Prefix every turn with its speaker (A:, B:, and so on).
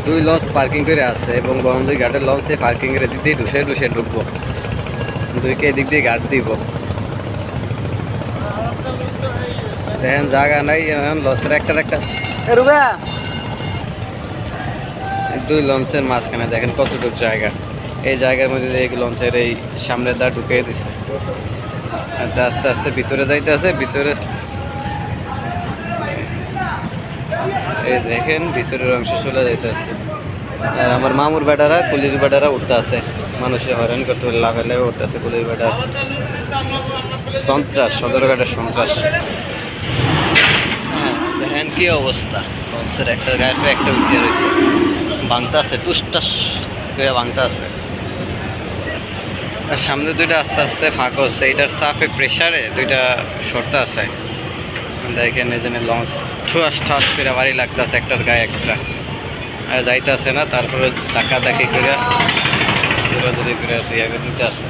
A: দুই launch parking করে আছে এবং বনদুই ঘাটের লঞ্চে পার্কিং এর দিক দিয়ে ঢুসে ঢুকবো, দুইকে এদিক দিয়ে ঘাট দিব। দেখেন জায়গা নাই, এখন লঞ্চের একটা দুই লঞ্চের মাঝখানে দেখেন কতটুকু জায়গা। এই জায়গার মধ্যে এই লঞ্চের এই সামনের দা ঢুকিয়ে দিছে, আস্তে আস্তে ভিতরে যাইতে আছে। ভিতরে এই দেখেন ভিতরের অংশ চলে যাইতে আছে। আর আমার মামুর বেটারা কুলির বেটারা উঠতে আছে, মানুষের হয়রান করতে লাভে লাভে উঠতে আছে। কুলির বেটা সন্ত্রাস, সদরঘাটের সন্ত্রাস। হ্যাঁ দেখেন কি অবস্থা, লঞ্চের একটা গায়ের পর একটা উঠে রয়েছে, ভাঙতে আছে, টুসটাস করে ভাঙতে আছে। আর সামনে দুইটা আস্তে আস্তে ফাঁক হচ্ছে, এইটার চাপে প্রেশারে দুইটা সরতে আছে। দেখেন এই জন্য লঞ্চ ঠুয়াস ঠাস করে বাড়ি লাগতেছে, একটার গায়ে একটা যাইতেছে না। তারপরে ধাক্কা ধাক্কি করে দৌড়াদৌড়ি করে নিতে আছে।